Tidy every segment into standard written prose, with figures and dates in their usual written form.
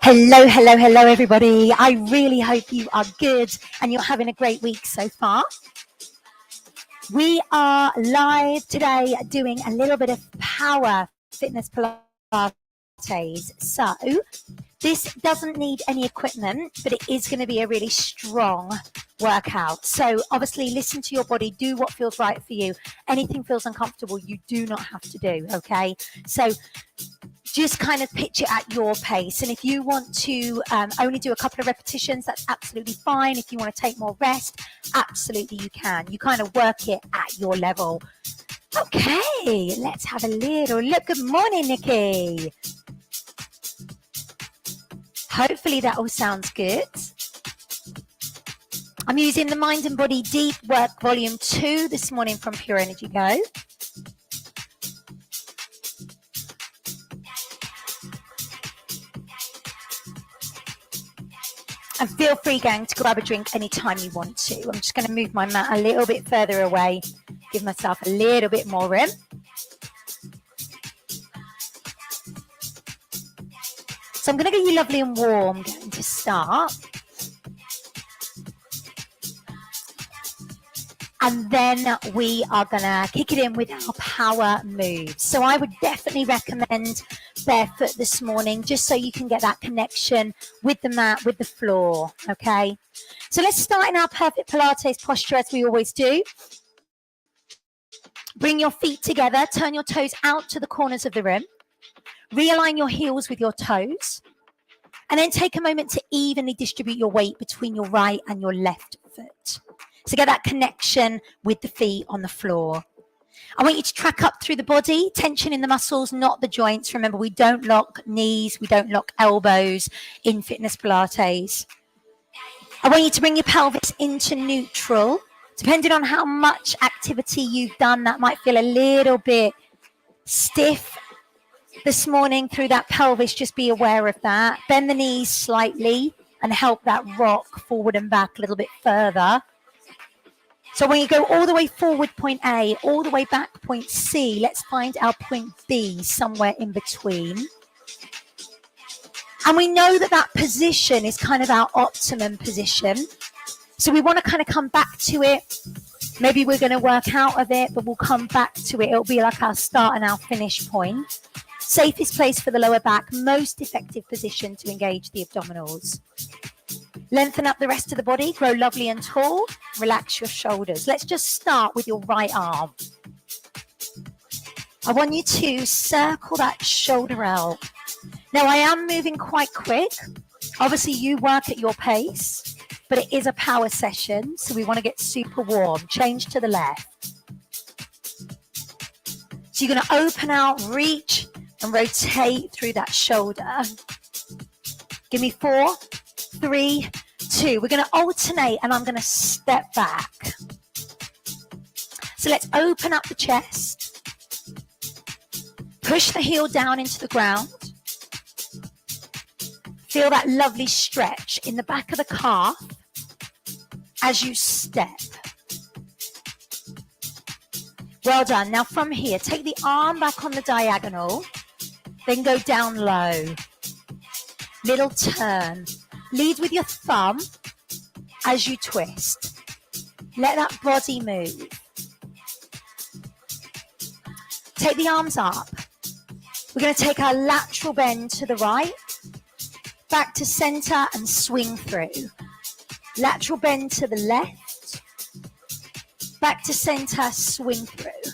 Hello, hello, hello, everybody. I really hope you are good and you're having a great week so far. We are live today doing a little bit of power fitness Pilates. So this doesn't need any equipment, but it is going to be a really strong workout. So obviously listen to your body, do what feels right for you. Anything feels uncomfortable, you do not have to do, okay? So just kind of pitch it at your pace. And if you want to only do a couple of repetitions, that's absolutely fine. If you want to take more rest, absolutely you can. You kind of work it at your level. Okay, let's have a little look. Good morning, Nikki. Hopefully that all sounds good. I'm using the Mind and Body Deep Work Volume 2 this morning from Pure Energy Go. And feel free, gang, to grab a drink anytime you want to. I'm just going to move my mat a little bit further away, give myself a little bit more room. So I'm going to get you lovely and warm going to start. And then we are going to kick it in with our power moves. So I would definitely recommend barefoot this morning, just so you can get that connection with the mat, with the floor, okay? So let's start in our perfect Pilates posture as we always do. Bring your feet together, turn your toes out to the corners of the room. Realign your heels with your toes. And then take a moment to evenly distribute your weight between your right and your left foot. So get that connection with the feet on the floor. I want you to track up through the body, tension in the muscles, not the joints. Remember, we don't lock knees, we don't lock elbows in fitness Pilates. I want you to bring your pelvis into neutral. Depending on how much activity you've done, that might feel a little bit stiff this morning through that pelvis. Just be aware of that. Bend the knees slightly and help that rock forward and back a little bit further. So when you go all the way forward, point A, all the way back, point C, let's find our point B somewhere in between. And we know that that position is kind of our optimum position. So we want to kind of come back to it. Maybe we're going to work out of it, but we'll come back to it. It'll be like our start and our finish point. Safest place for the lower back, most effective position to engage the abdominals. Lengthen up the rest of the body, grow lovely and tall, relax your shoulders. Let's just start with your right arm. I want you to circle that shoulder out. Now I am moving quite quick. Obviously you work at your pace, but it is a power session, so we want to get super warm. Change to the left. So you're going to open out, reach, and rotate through that shoulder. Give me 4, 3, 2. We're going to alternate and I'm going to step back. So let's open up the chest. Push the heel down into the ground. Feel that lovely stretch in the back of the calf as you step. Well done. Now from here, take the arm back on the diagonal, then go down low. Little turn. Lead with your thumb as you twist. Let that body move. Take the arms up. We're going to take our lateral bend to the right, back to center and swing through. Lateral bend to the left, back to center, swing through.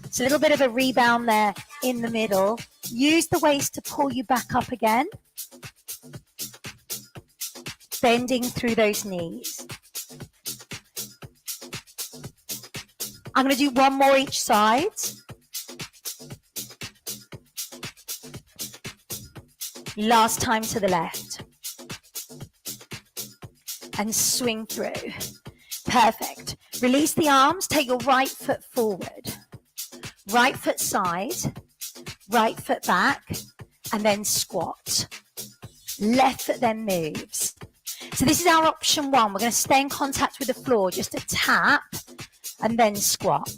It's a little bit of a rebound there in the middle. Use the waist to pull you back up again. Bending through those knees. I'm going to do one more each side. Last time to the left. And swing through. Perfect. Release the arms. Take your right foot forward. Right foot side. Right foot back. And then squat. Left foot then moves. So this is our option 1. We're going to stay in contact with the floor, just a tap and then squat.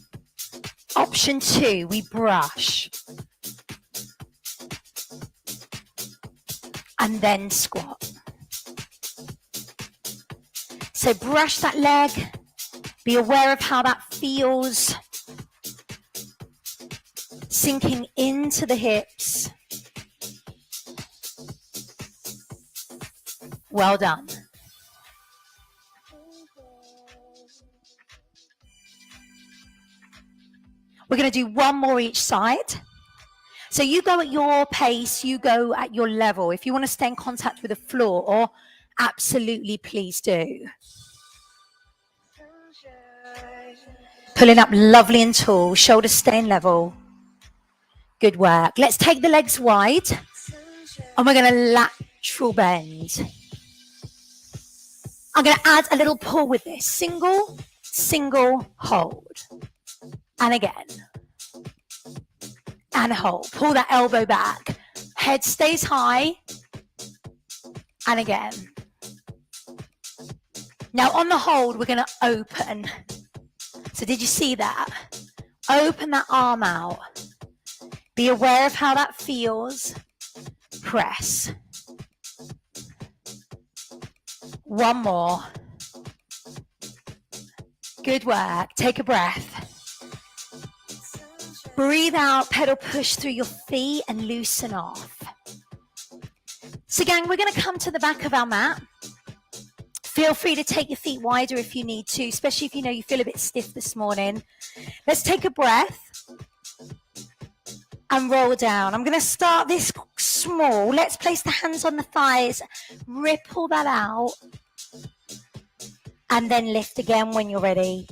Option 2, we brush. and then squat. So brush that leg, be aware of how that feels, sinking into the hips. Well done. We're going to do one more each side. So you go at your pace, you go at your level. If you want to stay in contact with the floor, absolutely please do. Pulling up lovely and tall, shoulders staying level. Good work. Let's take the legs wide and we're going to lateral bend. I'm going to add a little pull with this. Single, single, hold. And again. And hold. Pull that elbow back. Head stays high. And again. Now on the hold, we're going to open. So did you see that? Open that arm out. Be aware of how that feels. Press. One more. Good work. Take a breath. Breathe out, pedal push through your feet and loosen off. So gang, we're going to come to the back of our mat. Feel free to take your feet wider if you need to, especially if you know you feel a bit stiff this morning. Let's take a breath and roll down. I'm going to start this small. Let's place the hands on the thighs, ripple that out, and then lift again when you're ready.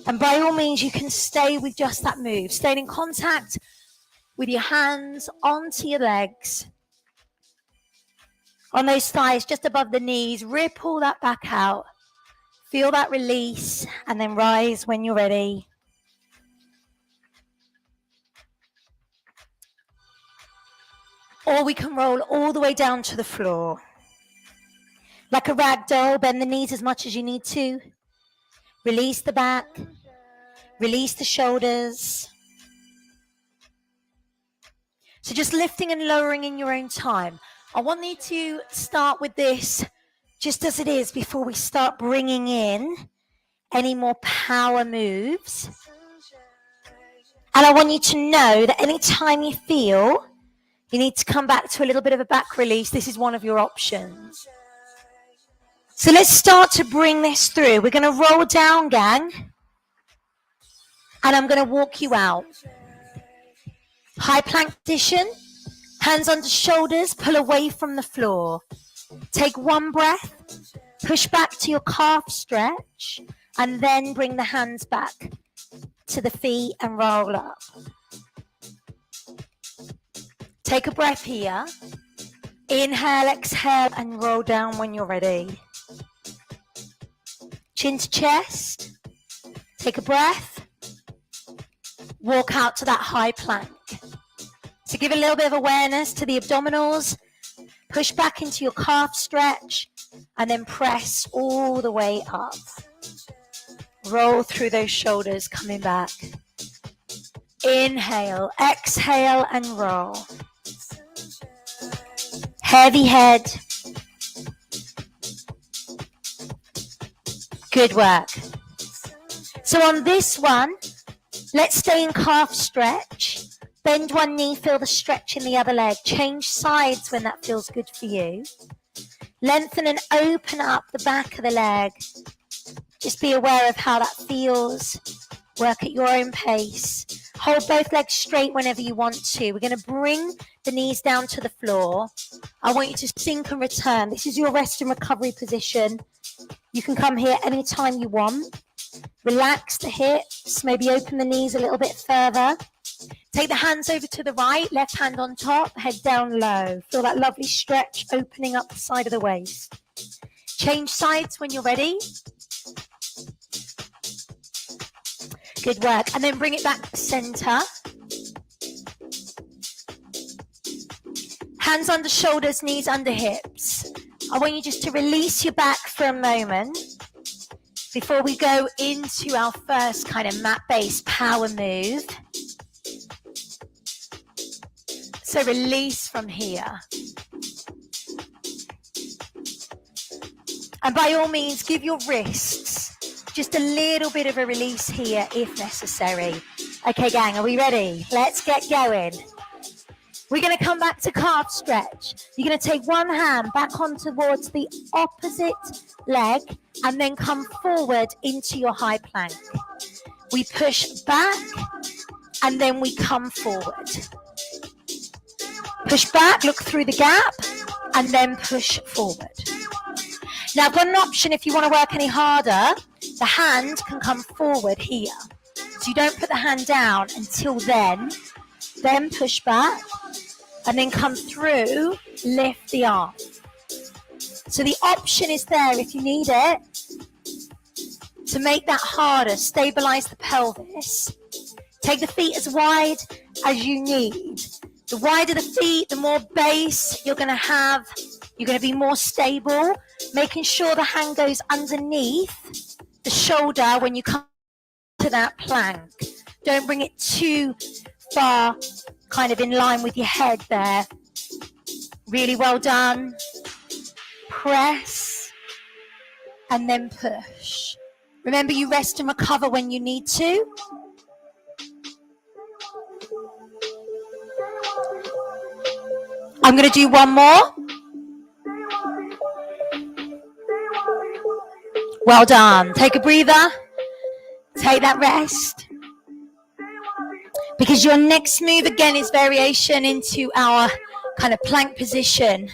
And by all means, you can stay with just that move. Staying in contact with your hands onto your legs. On those thighs, just above the knees, ripple that back out. Feel that release and then rise when you're ready. Or we can roll all the way down to the floor. Like a rag doll, bend the knees as much as you need to. Release the back. Release the shoulders. So just lifting and lowering in your own time. I want you to start with this just as it is before we start bringing in any more power moves. And I want you to know that anytime you feel you need to come back to a little bit of a back release, this is one of your options. So let's start to bring this through. We're going to roll down, gang. And I'm going to walk you out. High plank position. Hands under shoulders. Pull away from the floor. Take one breath. Push back to your calf stretch. And then bring the hands back to the feet and roll up. Take a breath here. Inhale, exhale, and roll down when you're ready. Chin to chest. Take a breath. Walk out to that high plank. So give a little bit of awareness to the abdominals. Push back into your calf stretch and then press all the way up. Roll through those shoulders, coming back. Inhale, exhale, and roll. Heavy head. Good work. So on this one, let's stay in calf stretch. Bend one knee, feel the stretch in the other leg. Change sides when that feels good for you. Lengthen and open up the back of the leg. Just be aware of how that feels. Work at your own pace. Hold both legs straight whenever you want to. We're going to bring the knees down to the floor. I want you to sink and return. This is your rest and recovery position. You can come here anytime you want. Relax the hips. Maybe open the knees a little bit further. Take the hands over to the right. Left hand on top. Head down low. Feel that lovely stretch opening up the side of the waist. Change sides when you're ready. Good work. And then bring it back to center. Hands under shoulders, knees under hips. I want you just to release your back for a moment before we go into our first kind of mat-based power move. So release from here. And by all means, give your wrists just a little bit of a release here if necessary. Okay, gang, are we ready? Let's get going. We're going to come back to calf stretch. You're going to take one hand back on towards the opposite leg and then come forward into your high plank. We push back and then we come forward. Push back, look through the gap, and then push forward. Now, I've got an option if you want to work any harder. The hand can come forward here. So you don't put the hand down until then push back, and then come through, lift the arm. So the option is there if you need it to make that harder, stabilize the pelvis. Take the feet as wide as you need. The wider the feet, the more base you're going to have. You're going to be more stable, making sure the hand goes underneath the shoulder when you come to that plank. Don't bring it too far, kind of in line with your head there. Really well done. Press and then push. Remember, you rest and recover when you need to. I'm going to do one more. Well done. Take a breather. Take that rest. Because your next move again is variation into our kind of plank position.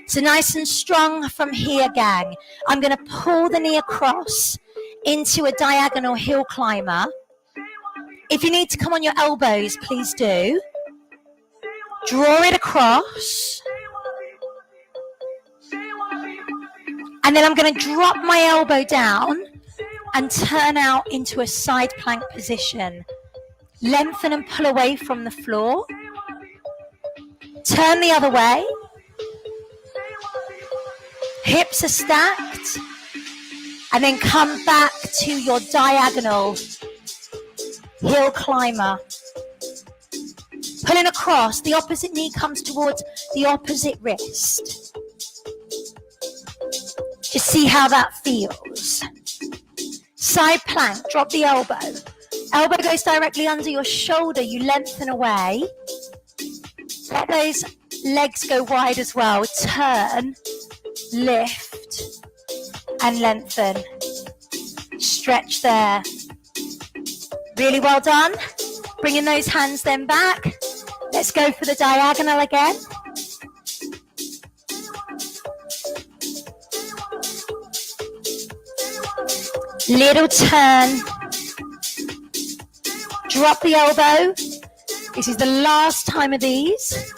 So nice and strong from here, gang. I'm going to pull the knee across into a diagonal hill climber. If you need to come on your elbows, please do. Draw it across. And then I'm going to drop my elbow down and turn out into a side plank position. Lengthen and pull away from the floor. Turn the other way. Hips are stacked. And then come back to your diagonal hill climber. Pulling across, the opposite knee comes towards the opposite wrist. Just see how that feels. Side plank, drop the elbow. Elbow goes directly under your shoulder. You lengthen away. Let those legs go wide as well. Turn, lift, and lengthen. Stretch there. Really well done. Bringing those hands then back. Let's go for the diagonal again. Little turn. Drop the elbow. This is the last time of these.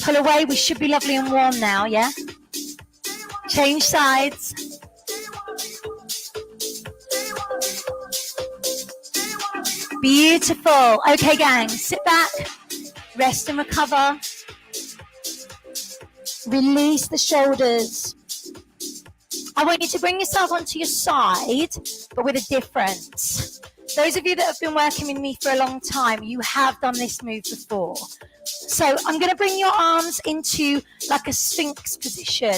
Pull away. We should be lovely and warm now, yeah? Change sides. Beautiful. Okay, gang, sit back. Rest and recover. Release the shoulders. I want you to bring yourself onto your side, but with a difference. Those of you that have been working with me for a long time, you have done this move before. So I'm going to bring your arms into like a sphinx position.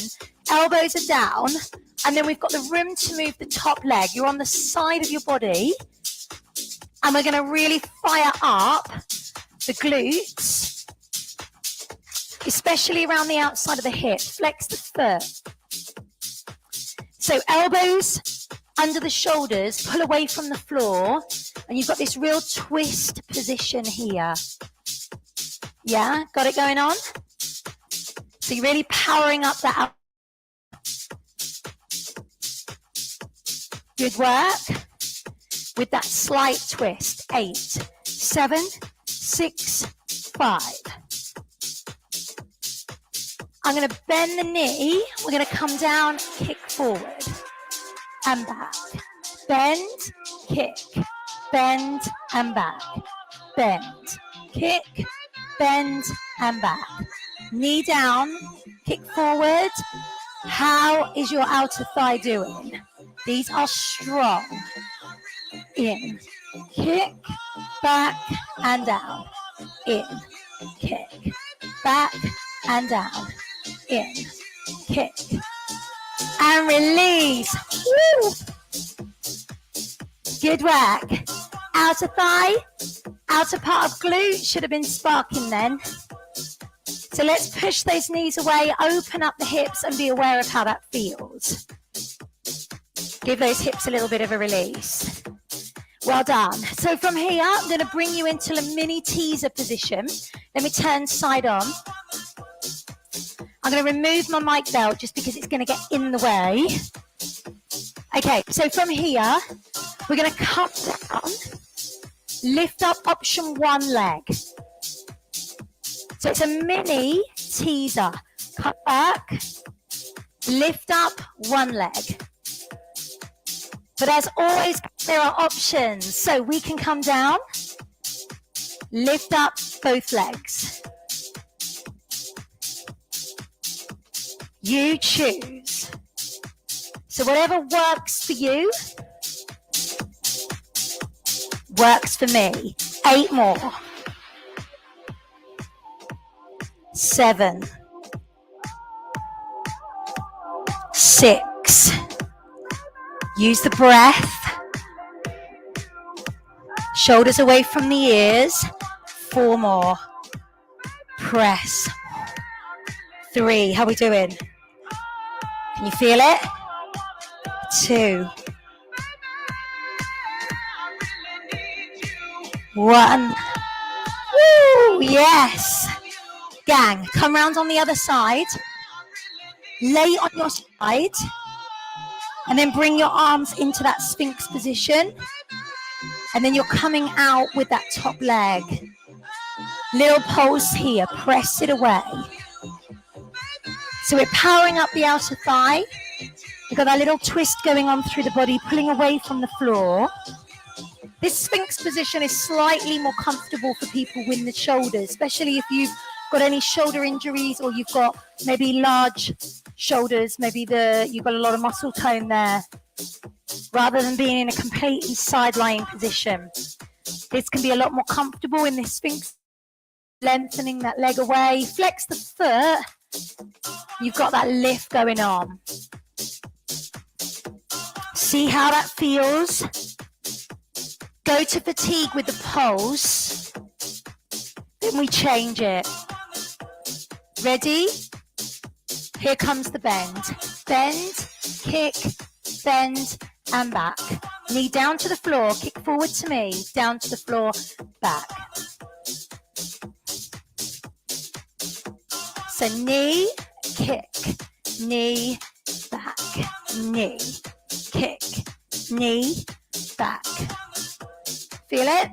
Elbows are down, and then we've got the room to move the top leg. You're on the side of your body, and we're going to really fire up the glutes, especially around the outside of the hip. Flex the foot. So elbows under the shoulders, pull away from the floor, and you've got this real twist position here. Yeah, got it going on? So you're really powering up that. Good work. With that slight twist. 8, 7, 6, 5. I'm going to bend the knee. We're going to come down, kick forward and back. Bend, kick, bend and back. Bend, kick, bend and back. Knee down, kick forward. How is your outer thigh doing? These are strong. In, kick, back and down. In, kick, back and down. In, kick, and release. Woo. Good work. Outer thigh, outer part of glute should have been sparking then. So let's push those knees away, open up the hips and be aware of how that feels. Give those hips a little bit of a release. Well done. So from here, I'm going to bring you into a mini teaser position. Let me turn side on. I'm going to remove my mic belt just because it's going to get in the way. Okay, so from here, we're going to come down, lift up option one leg. So it's a mini teaser. Cut back, lift up one leg. But as always, there are options. So we can come down, lift up both legs. You choose. So whatever works for you, works for me. 8 more. 7. 6. Use the breath. Shoulders away from the ears. 4 more. Press. 3. How are we doing? Can you feel it? 2. 1. Woo! Yes. Gang, come round on the other side. Lay on your side. And then bring your arms into that Sphinx position. And then you're coming out with that top leg. Little pulse here. Press it away. So we're powering up the outer thigh. We've got that little twist going on through the body, pulling away from the floor. This Sphinx position is slightly more comfortable for people with the shoulders, especially if you've got any shoulder injuries or you've got maybe large shoulders, maybe you've got a lot of muscle tone there, rather than being in a completely side-lying position. This can be a lot more comfortable in this Sphinx, lengthening that leg away, flex the foot, you've got that lift going on. See how that feels. Go to fatigue with the pulse, then we change it. Ready? Here comes the bend. Bend, kick, bend, and back. Knee down to the floor, kick forward to me, down to the floor, back. So knee, kick, knee, back, knee, kick, knee, back. Feel it?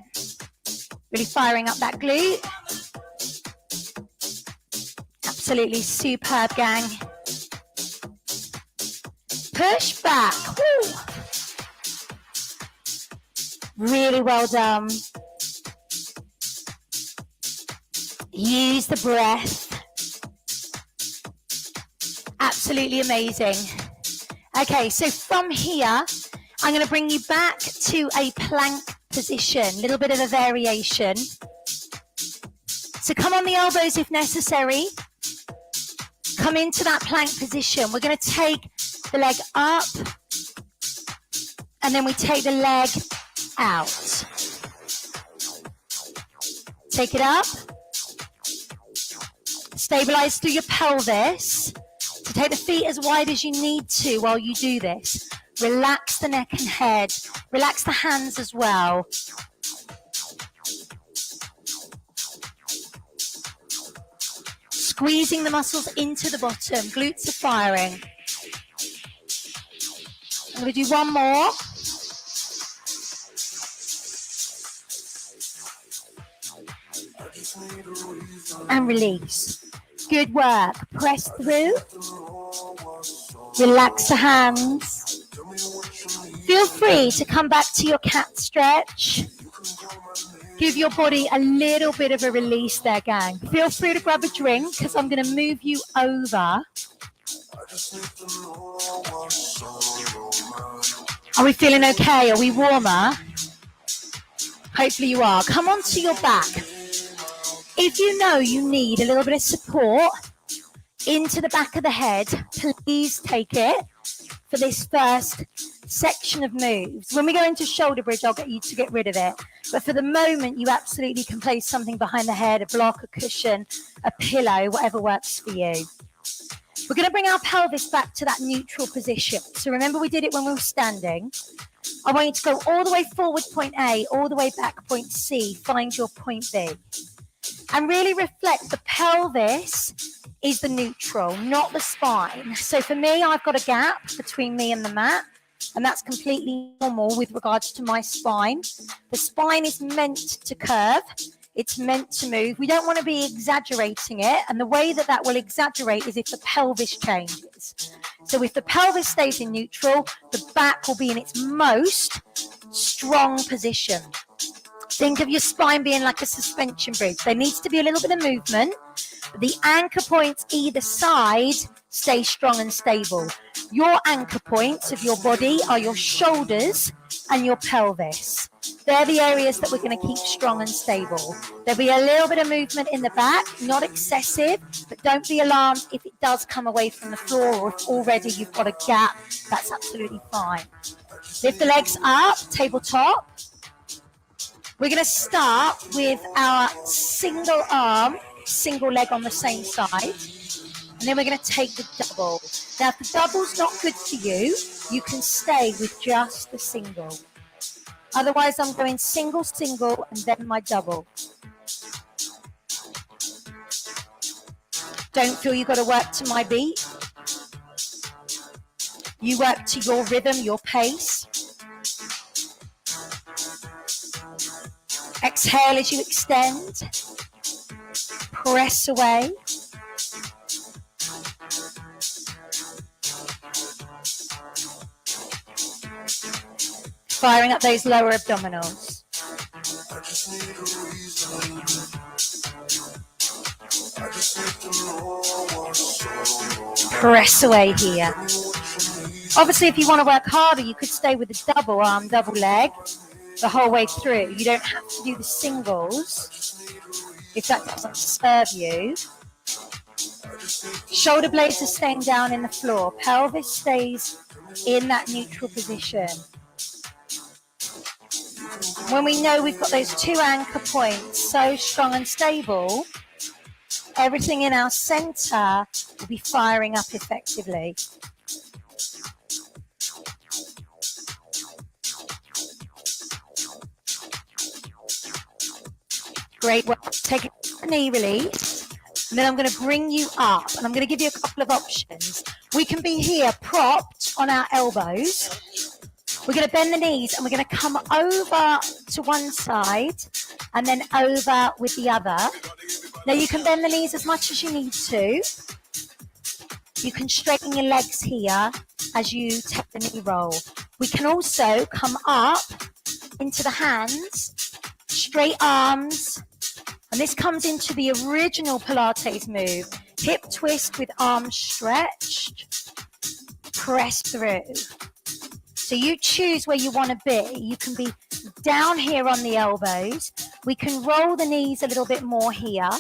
Really firing up that glute. Absolutely superb, gang. Push back. Woo. Really well done. Use the breath. Absolutely amazing. Okay, so from here, I'm going to bring you back to a plank position, a little bit of a variation. So come on the elbows if necessary. Come into that plank position. We're going to take the leg up and then we take the leg out. Take it up. Stabilize through your pelvis. So take the feet as wide as you need to while you do this. Relax the neck and head. Relax the hands as well. Squeezing the muscles into the bottom. Glutes are firing. I'm going to do one more. And release. Good work. Press through. Relax the hands. Feel free to come back to your cat stretch. Give your body a little bit of a release there, gang. Feel free to grab a drink because I'm going to move you over. Are we feeling okay? Are we warmer? Hopefully you are. Come onto your back. If you know you need a little bit of support into the back of the head, please take it. for this first section of moves. When we go into shoulder bridge, I'll get you to get rid of it. But for the moment, you absolutely can place something behind the head, a block, a cushion, a pillow, whatever works for you. We're going to bring our pelvis back to that neutral position. So remember we did it when we were standing. I want you to go all the way forward, point A, all the way back, point C, find your point B. And really reflect the pelvis is the neutral, not the spine. So for me, I've got a gap between me and the mat, and that's completely normal with regards to my spine. The spine is meant to curve. It's meant to move. We don't want to be exaggerating it. And the way that will exaggerate is if the pelvis changes. So if the pelvis stays in neutral, the back will be in its most strong position. Think of your spine being like a suspension bridge. There needs to be a little bit of movement. The anchor points either side stay strong and stable. Your anchor points of your body are your shoulders and your pelvis. They're the areas that we're going to keep strong and stable. There'll be a little bit of movement in the back, not excessive, but don't be alarmed if it does come away from the floor or if already you've got a gap. That's absolutely fine. Lift the legs up, tabletop. We're going to start with our single arm, single leg on the same side. And then we're going to take the double. Now, if the double's not good for you, you can stay with just the single. Otherwise, I'm going single, single, and then my double. Don't feel you've got to work to my beat. You work to your rhythm, your pace. Exhale as you extend. Press away. Firing up those lower abdominals. Press away here. Obviously, if you want to work harder, you could stay with the double arm, double leg the whole way through. You don't have to do the singles if that doesn't serve you. Shoulder blades are staying down in the floor. Pelvis stays in that neutral position. When we know we've got those two anchor points so strong and stable, everything in our center will be firing up effectively. Great work. Take a knee release. And then I'm going to bring you up and I'm going to give you a couple of options. We can be here propped on our elbows. We're going to bend the knees and we're going to come over to one side and then over with the other. Now you can bend the knees as much as you need to. You can straighten your legs here as you take the knee roll. We can also come up into the hands, straight arms, and this comes into the original Pilates move. Hip twist with arms stretched, press through. So you choose where you want to be. You can be down here on the elbows. We can roll the knees a little bit more here,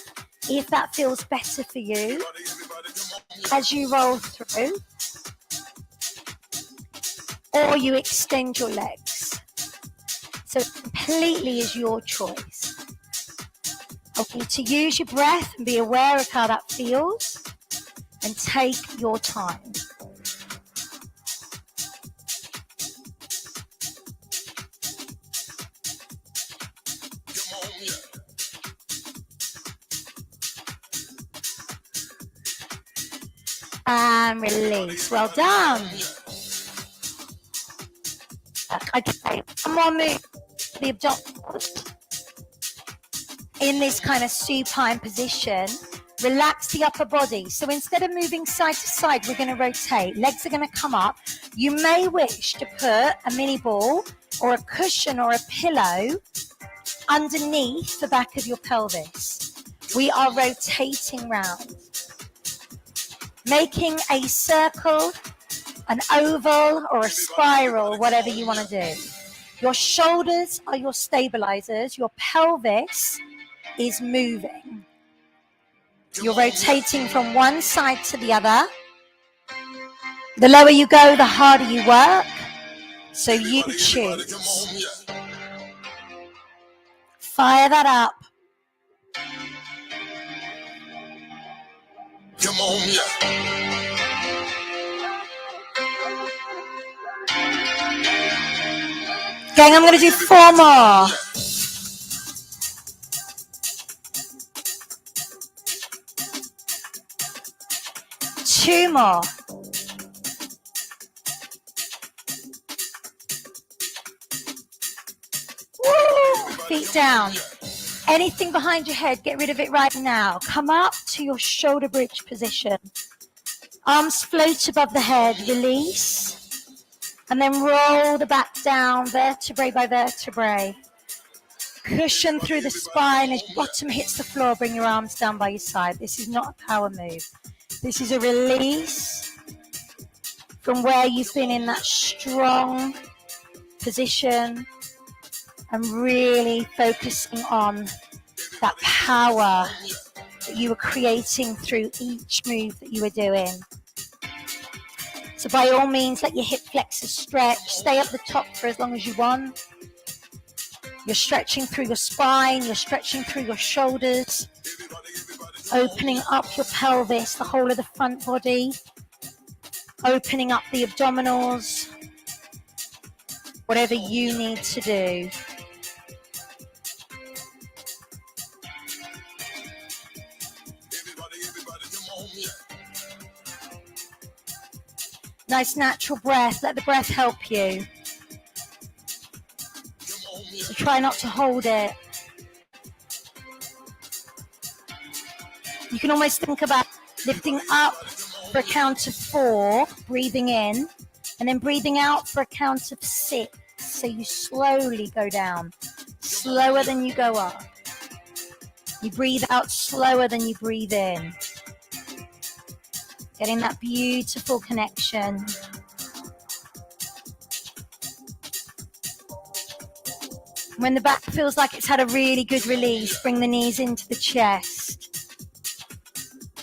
if that feels better for you, as you roll through. Or you extend your legs. So it completely is your choice. I want you to use your breath and be aware of how that feels and take your time. And release. Well done. Okay, come on, move the abdominals in this kind of supine position. Relax the upper body. So instead of moving side to side, we're going to rotate. Legs are going to come up. You may wish to put a mini ball or a cushion or a pillow underneath the back of your pelvis. We are rotating round. Making a circle, an oval, or a spiral, whatever you want to do. Your shoulders are your stabilizers. Your pelvis is moving. You're rotating from one side to the other. The lower you go, the harder you work. So you choose. Fire that up. Come on, yeah. Gang, I'm going to do 4 more. Two more. Woo! Feet down. Anything behind your head, get rid of it right now. Come up to your shoulder bridge position. Arms float above the head, release. And then roll the back down, vertebrae by vertebrae. Cushion through the spine as your bottom hits the floor, bring your arms down by your side. This is not a power move. This is a release from where you've been in that strong position and really focusing on that power that you were creating through each move that you were doing. So by all means, let your hip flexors stretch. Stay up the top for as long as you want. You're stretching through your spine. You're stretching through your shoulders. Opening up your pelvis, the whole of the front body. Opening up the abdominals. Whatever you need to do. Nice natural breath. Let the breath help you. So try not to hold it. You can almost think about lifting up for a count of 4, breathing in, and then breathing out for a count of 6. So you slowly go down, slower than you go up. You breathe out slower than you breathe in. Getting that beautiful connection. When the back feels like it's had a really good release, bring the knees into the chest.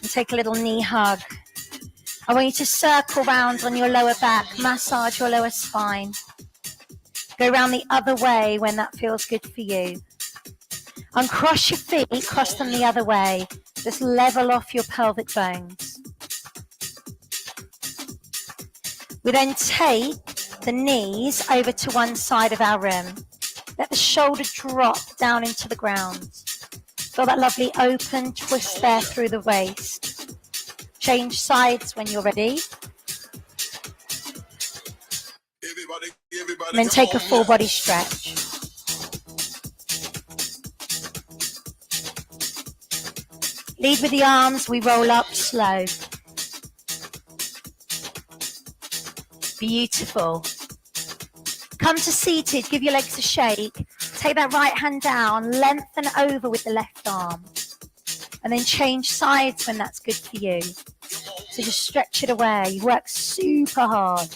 And take a little knee hug. I want you to circle round on your lower back, massage your lower spine. Go around the other way when that feels good for you. Uncross your feet, cross them the other way. Just level off your pelvic bones. We then take the knees over to one side of our room. Let the shoulder drop down into the ground. Feel that lovely open twist there through the waist. Change sides when you're ready. And then take a full body stretch. Lead with the arms, we roll up slow. Beautiful. Come to seated, give your legs a shake. Take that right hand down, lengthen over with the left arm. And then change sides when that's good for you. So just stretch it away. You work super hard.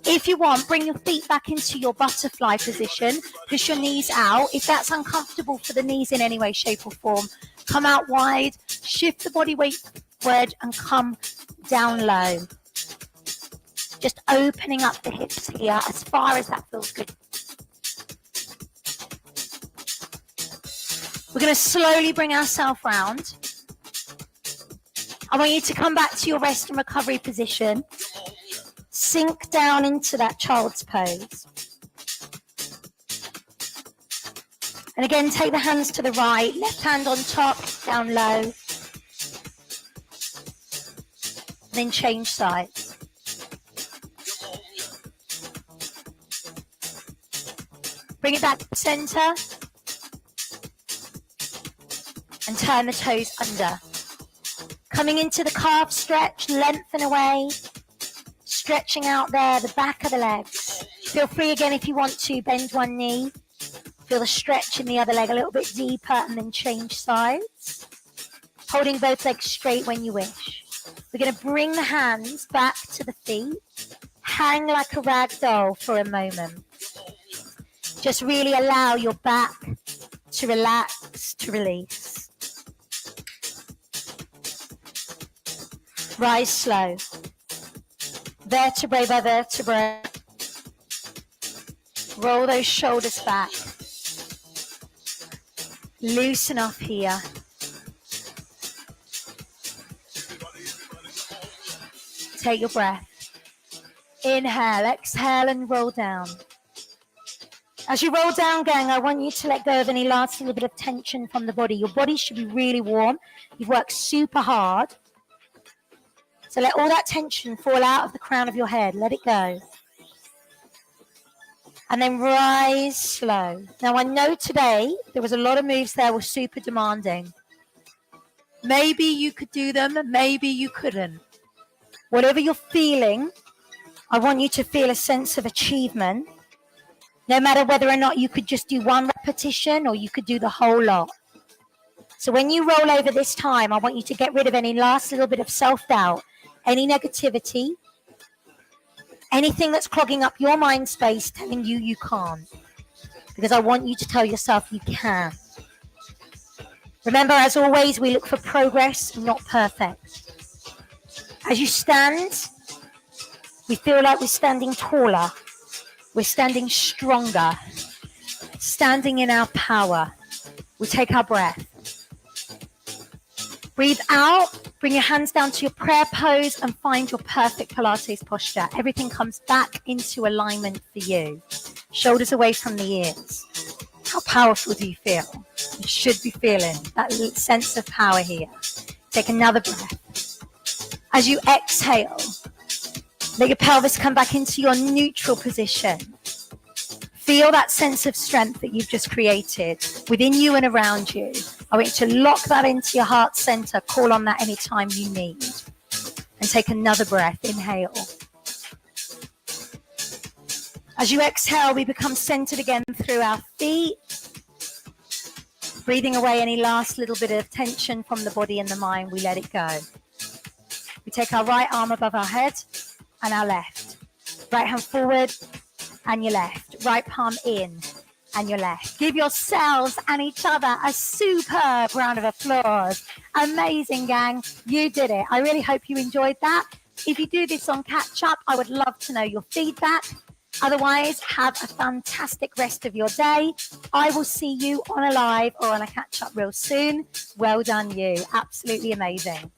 If you want, bring your feet back into your butterfly position. Push your knees out. If that's uncomfortable for the knees in any way, shape or form, come out wide, shift the body weight forward and come down low. Just opening up the hips here as far as that feels good. We're going to slowly bring ourselves round. I want you to come back to your rest and recovery position. Sink down into that child's pose. And again, take the hands to the right, left hand on top, down low. Then change sides. Bring it back to the center. And turn the toes under. Coming into the calf stretch, lengthen away. Stretching out there, the back of the legs. Feel free again if you want to, bend one knee. Feel the stretch in the other leg a little bit deeper and then change sides. Holding both legs straight when you wish. We're going to bring the hands back to the feet. Hang like a rag doll for a moment. Just really allow your back to relax, to release. Rise slow. vertebrae by vertebrae. Roll those shoulders back. Loosen up here. Take your breath. Inhale, exhale, and roll down. As you roll down, gang, I want you to let go of any last little bit of tension from the body. Your body should be really warm. You've worked super hard. So let all that tension fall out of the crown of your head. Let it go. And then rise slow. Now, I know today there was a lot of moves there were super demanding. Maybe you could do them, maybe you couldn't. Whatever you're feeling, I want you to feel a sense of achievement. No matter whether or not you could just do one repetition or you could do the whole lot. So when you roll over this time, I want you to get rid of any last little bit of self-doubt, any negativity, anything that's clogging up your mind space telling you you can't. Because I want you to tell yourself you can. Remember, as always, we look for progress, not perfect. As you stand, we feel like we're standing taller. We're standing stronger. Standing in our power. We take our breath. Breathe out. Bring your hands down to your prayer pose and find your perfect Pilates posture. Everything comes back into alignment for you. Shoulders away from the ears. How powerful do you feel? You should be feeling that sense of power here. Take another breath. As you exhale, let your pelvis come back into your neutral position. Feel that sense of strength that you've just created within you and around you. I want you to lock that into your heart center. Call on that anytime you need. And take another breath. Inhale. As you exhale, we become centered again through our feet. Breathing away any last little bit of tension from the body and the mind. We let it go. We take our right arm above our head and our left. Right hand forward and your left. Right palm in and your left. Give yourselves and each other a superb round of applause. Amazing, gang. You did it. I really hope you enjoyed that. If you do this on catch up, I would love to know your feedback. Otherwise, have a fantastic rest of your day. I will see you on a live or on a catch up real soon. Well done, you. Absolutely amazing.